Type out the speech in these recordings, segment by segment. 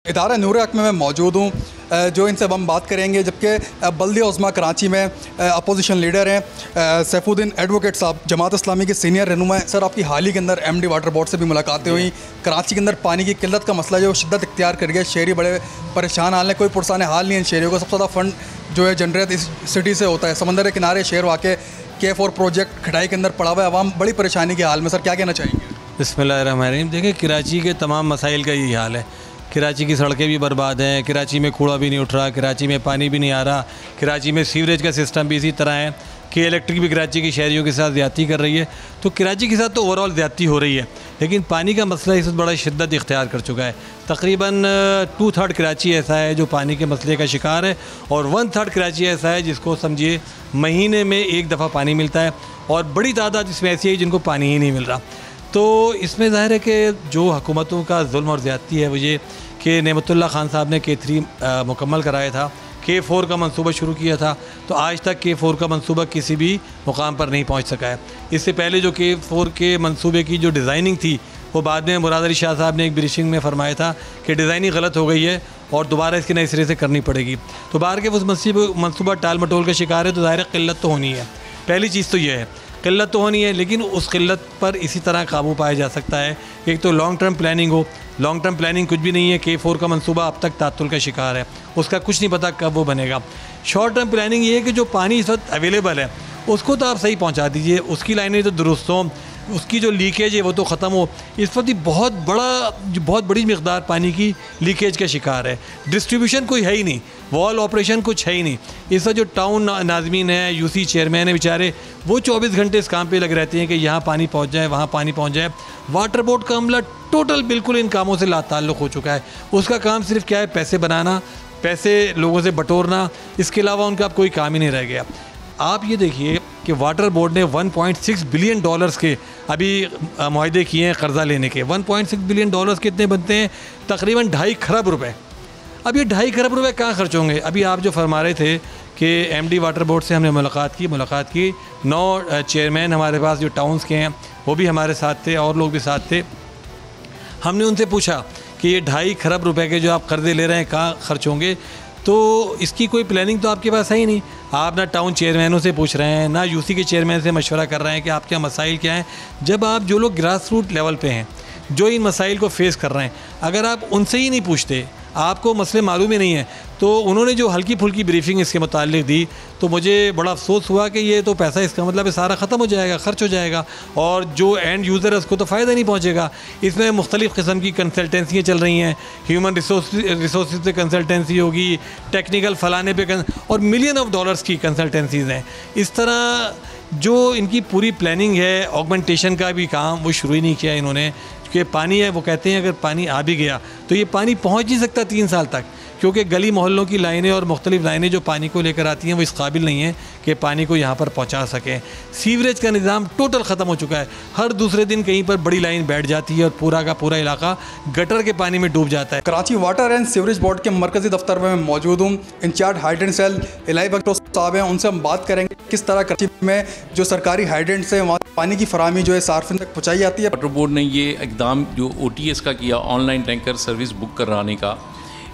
इदारा नूर हक में मैं मौजूद हूँ, जो इनसे अब हम बात करेंगे। जबकि बल्दिया उज़्मा कराची में अपोजिशन लीडर हैं सैफुद्दीन एडवोकेट साहब, जमात इस्लामी के सीनियर रहनुमा हैं। सर, आपकी हाल ही के अंदर MD वाटर बोर्ड से भी मुलाकातें हुई। कराची के अंदर पानी की किल्लत का मसला जो शिद्दत इख्तियार कर गया, शहरी बड़े परेशान हाल है, कोई पुरसान हाल नहीं है शहरियों को। सबसे ज़्यादा फ़ंड जो है जनरेट इस सिटी से होता है। समंदर के किनारे शहर वाक़ K4 प्रोजेक्ट खटाई के अंदर पड़ा हुआ है, आवाम बड़ी परेशानी के हाल में। सर, क्या कहना चाहेंगे? बिस्मिल्लाहिर्रहमानिर्रहीम। देखिए, कराची के तमाम मसाइल का यही हाल है। कराची की सड़कें भी बर्बाद हैं, कराची में कूड़ा भी नहीं उठ रहा, कराची में पानी भी नहीं आ रहा, कराची में सीवरेज का सिस्टम भी इसी तरह है कि इलेक्ट्रिक भी कराची की शहरियों के साथ ज़्यादती कर रही है। तो कराची के साथ तो ओवरऑल ज़्यादती हो रही है, लेकिन पानी का मसला इस वक्त बड़ा शिद्दत इख्तियार कर चुका है। तकरीबन 2/3 कराची ऐसा है जो पानी के मसले का शिकार है, और 1/3 कराची ऐसा है जिसको समझिए महीने में एक दफ़ा पानी मिलता है, और बड़ी तादाद इसमें ऐसी है जिनको पानी ही नहीं मिल रहा। तो इसमें ज़ाहिर है कि जो हुकूमतों का जुल्म और ज़्यादती है वो ये कि नेमतुल्लाह खान साहब ने K3 मुकम्मल कराया था, K4 का मंसूबा शुरू किया था, तो आज तक K4 का मंसूबा किसी भी मुकाम पर नहीं पहुंच सका है। इससे पहले जो K4 के मंसूबे की जो डिज़ाइनिंग थी वो बाद में मुराद अली शाह साहब ने एक ब्रीफिंग में फरमाया था कि डिज़ाइनिंग गलत हो गई है और दोबारा इसके नए सिरे से करनी पड़ेगी। तो बाहर के उस मंसूबा टाल मटोल का शिकार है, तो ज़ाहिर किल्लत तो होनी है। पहली चीज़ तो ये है, किल्लत तो होनी है, लेकिन उस किल्लत पर इसी तरह काबू पाया जा सकता है। एक तो लॉन्ग टर्म प्लानिंग हो। लॉन्ग टर्म प्लानिंग कुछ भी नहीं है। K4 का मंसूबा अब तक तातुल का शिकार है, उसका कुछ नहीं पता कब वो बनेगा। शॉर्ट टर्म प्लानिंग ये है कि जो पानी इस वक्त अवेलेबल है उसको तो आप सही पहुंचा दीजिए, उसकी लाइनें तो दुरुस्त हों, उसकी जो लीकेज है वो तो ख़त्म हो। इस वक्त बहुत बड़ी मकदार पानी की लीकेज का शिकार है। डिस्ट्रीब्यूशन कोई है ही नहीं, वॉल ऑपरेशन कुछ है ही नहीं। इस वक्त जो टाउन नाज़मीन है, UC चेयरमैन है बेचारे, वो 24 घंटे इस काम पे लगे रहते हैं कि यहाँ पानी पहुँच जाए, वहाँ पानी पहुँच जाए। वाटर बोर्ड का अमला टोटल बिल्कुल इन कामों से लाताल्लुक़ हो चुका है। उसका काम सिर्फ क्या है, पैसे बनाना, पैसे लोगों से बटोरना, इसके अलावा उनका अब कोई काम ही नहीं रह गया। आप ये देखिए कि वाटर बोर्ड ने $1.6 बिलियन के अभी मुआहदे किए हैं कर्ज़ा लेने के। $1.6 बिलियन कितने बनते हैं? तकरीबन 2.5 खरब रुपए। अब ये 2.5 खरब रुपए कहाँ खर्च होंगे? अभी आप जो फरमा रहे थे कि MD वाटर बोर्ड से हमने मुलाकात की 9 चेयरमैन हमारे पास जो टाउन्स के हैं वो भी हमारे साथ थे, और लोग भी साथ थे। हमने उनसे पूछा कि ये 2.5 खरब रुपए के जो आप कर्ज़े ले रहे हैं कहाँ खर्च होंगे? तो इसकी कोई प्लानिंग तो आपके पास है ही नहीं। आप ना टाउन चेयरमैनों से पूछ रहे हैं, ना UC के चेयरमैन से मशवरा कर रहे हैं कि आपके मसाइल क्या हैं। जब आप जो लोग ग्रास रूट लेवल पे हैं, जो इन मसाइल को फेस कर रहे हैं, अगर आप उनसे ही नहीं पूछते, आपको मसले मालूम ही नहीं है, तो उन्होंने जो हल्की फुल्की ब्रीफिंग इसके मुताल्लिक दी तो मुझे बड़ा अफसोस हुआ कि ये तो पैसा इसका मतलब है सारा ख़त्म हो जाएगा, खर्च हो जाएगा, और जो एंड यूज़र है उसको तो फ़ायदा नहीं पहुँचेगा। इसमें मुख्तलिफ़ किस्म की कंसल्टेंसियाँ चल रही हैं, ह्यूमन रिसोर्स पे कंसल्टेंसी होगी, टेक्निकल फलाने पे और $मिलियन की कंसल्टेंसीज़ हैं। इस तरह जो इनकी पूरी प्लानिंग है, ऑगमेंटेशन का भी काम वो शुरू ही नहीं किया इन्होंने। कि पानी है, वो कहते हैं अगर पानी आ भी गया तो ये पानी पहुंच नहीं सकता 3 साल तक, क्योंकि गली मोहल्लों की लाइनें और मुख्तलिफ लाइनें जो पानी को लेकर आती हैं वो इस काबिल नहीं है कि पानी को यहाँ पर पहुँचा सकें। सीवरेज का निज़ाम टोटल ख़त्म हो चुका है। हर दूसरे दिन कहीं पर बड़ी लाइन बैठ जाती है और पूरा का पूरा इलाका गटर के पानी में डूब जाता है। Karachi water and sewerage board के मरकज़ी दफ्तर में मैं मौजूद हूँ। इंचार्ज हाइड्रेंट सेल इलाही बख्तो साहब हैं, उनसे हम बात करेंगे किस तरह कराची में जो सरकारी हाइड्रेंट से वहाँ पानी की फराहमी जो है सार्फिन तक पहुँचाई जाती है। वाटर बोर्ड ने ये इकदाम जो OTS का किया, ऑनलाइन टैंकर सर्विस बुक कराने का,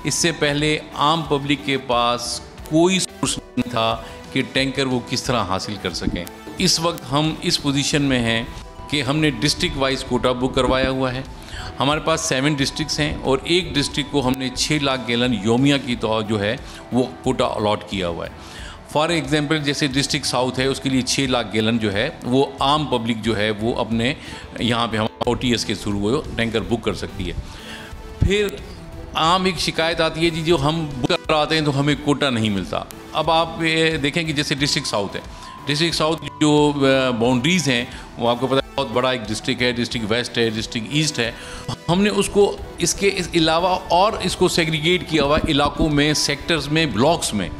इससे पहले आम पब्लिक के पास कोई सोर्स नहीं था कि टैंकर वो किस तरह हासिल कर सकें। इस वक्त हम इस पोजीशन में हैं कि हमने डिस्ट्रिक्ट वाइज कोटा बुक करवाया हुआ है। हमारे पास 7 डिस्ट्रिक्ट्स हैं और एक डिस्ट्रिक्ट को हमने 6 लाख गैलन योमिया की तो जो है वो कोटा अलॉट किया हुआ है। फॉर एग्जांपल जैसे डिस्ट्रिक्ट साउथ है, उसके लिए 6 लाख गैलन जो है वो आम पब्लिक जो है वो अपने यहाँ पे हम OTS के थ्रू वो टैंकर बुक कर सकती है। फिर आम एक शिकायत आती है जी, जो हम बुक कराते हैं तो हमें कोटा नहीं मिलता। अब आप देखें कि जैसे डिस्ट्रिक्ट साउथ है, डिस्ट्रिक्ट साउथ जो बाउंड्रीज़ हैं वो आपको पता है बहुत बड़ा एक डिस्ट्रिक्ट है, डिस्ट्रिक्ट वेस्ट है, डिस्ट्रिक्ट ईस्ट है। हमने उसको इसके अलावा और इसको सेग्रीगेट किया हुआ इलाकों में, सेक्टर्स में, ब्लॉक्स में।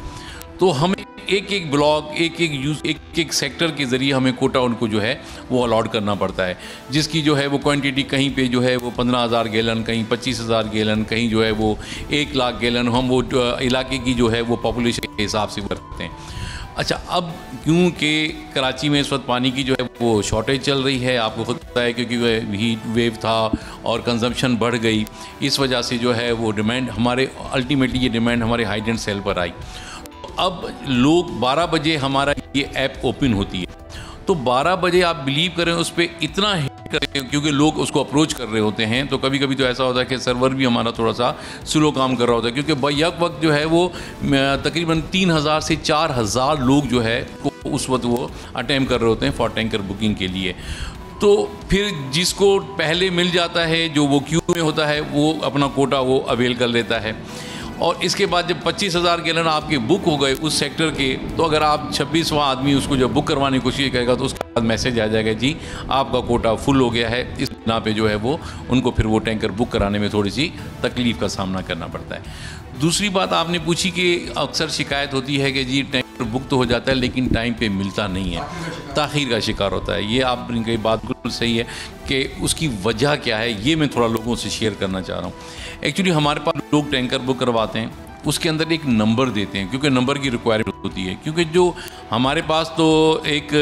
तो हमें एक ब्लॉक, एक सेक्टर के ज़रिए हमें कोटा उनको जो है वो अलॉट करना पड़ता है, जिसकी जो है वो क्वांटिटी कहीं पे जो है वो 15,000 गैलन, कहीं 25,000 गैलन, कहीं जो है वो 1 लाख गैलन। हम वो इलाके की जो है वो पॉपुलेशन के हिसाब से करते हैं। अच्छा, अब क्योंकि कराची में इस वक्त पानी की जो है वो शॉर्टेज चल रही है, आपको खुद पता है, क्योंकि हीट वेव था और कंजम्पशन बढ़ गई, इस वजह से जो है वो डिमांड हमारे अल्टीमेटली ये डिमांड हमारे हाइडेंट सेल पर आई। तो अब लोग 12 बजे हमारा ये ऐप ओपन होती है, तो 12 बजे आप बिलीव करें उस पर इतना हिट करें, क्योंकि लोग उसको अप्रोच कर रहे होते हैं। तो कभी कभी तो ऐसा होता है कि सर्वर भी हमारा थोड़ा सा स्लो काम कर रहा होता है, क्योंकि बैक वक्त जो है वो तकरीबन 3000 से 4000 लोग जो है उस वक्त वो अटेम्प्ट कर रहे होते हैं फॉर टैंकर बुकिंग के लिए। तो फिर जिसको पहले मिल जाता है, जो वो क्यू में होता है, वो अपना कोटा वो अवेल कर लेता है। और इसके बाद जब 25,000 गैलन आपके बुक हो गए उस सेक्टर के, तो अगर आप 26वां आदमी उसको जब बुक करवाने की कोशिश करेगा तो उसके बाद मैसेज आ जाएगा, जी आपका कोटा फुल हो गया है। इस बिना पे जो है वो उनको फिर वो टैंकर बुक कराने में थोड़ी सी तकलीफ़ का सामना करना पड़ता है। दूसरी बात आपने पूछी कि अक्सर शिकायत होती है कि जी टैंकर बुक तो हो जाता है लेकिन टाइम पे मिलता नहीं है, ताख़ीर का शिकार होता है। ये आपने कही बात बिल्कुल सही है कि उसकी वजह क्या है, ये मैं थोड़ा लोगों से शेयर करना चाह रहा हूँ। एक्चुअली हमारे पास लोग टैंकर बुक करवाते हैं, उसके अंदर एक नंबर देते हैं, क्योंकि नंबर की रिक्वायरमेंट होती है, क्योंकि जो हमारे पास तो एक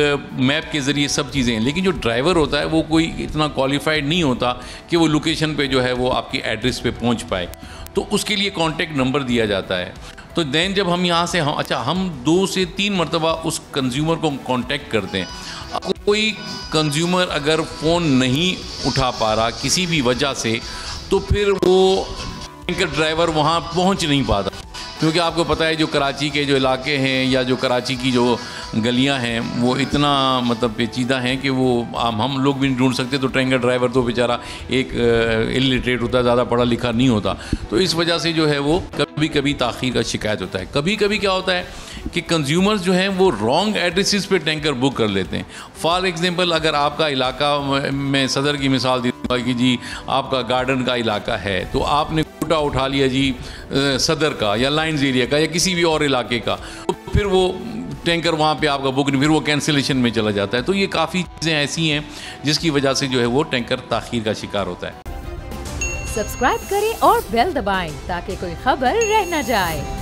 मैप के ज़रिए सब चीज़ें हैं, लेकिन जो ड्राइवर होता है वो कोई इतना क्वालिफाइड नहीं होता कि वो लोकेशन पे जो है वो आपकी एड्रेस पे पहुंच पाए, तो उसके लिए कॉन्टैक्ट नंबर दिया जाता है। तो दैन जब हम यहाँ से हम 2 से 3 मरतबा उस कंज्यूमर को कॉन्टैक्ट करते हैं। अब कोई कंज्यूमर अगर फ़ोन नहीं उठा पा रहा किसी भी वजह से, तो फिर वो टैंकर ड्राइवर वहाँ पहुँच नहीं पाता, क्योंकि आपको पता है जो कराची के जो इलाके हैं या जो कराची की जो गलियां हैं वो इतना मतलब पेचीदा हैं कि वो हम लोग भी नहीं ढूंढ सकते। तो टैंकर ड्राइवर तो बेचारा एक इलिटरेट होता है, ज़्यादा पढ़ा लिखा नहीं होता, तो इस वजह से जो है वो कभी कभी ताख़ीर का शिकायत होता है। कभी कभी क्या होता है कि कंज्यूमर्स जो हैं वो रॉन्ग एड्रेसेस पे टैंकर बुक कर लेते हैं। फॉर एग्ज़ाम्पल, अगर आपका इलाका, मैं सदर की मिसाल दी कि जी आपका गार्डन का इलाका है, तो आपने कोटा उठा लिया जी सदर का या लाइन्स एरिया का या किसी भी और इलाके का, तो फिर वो टैंकर वहाँ पे आपका बुक नहीं, फिर वो कैंसिलेशन में चला जाता है। तो ये काफ़ी चीज़ें ऐसी हैं जिसकी वजह से जो है वो टैंकर ताख़ीर का शिकार होता है। सब्सक्राइब करें और बेल दबाएं ताकि कोई खबर रह न जाए।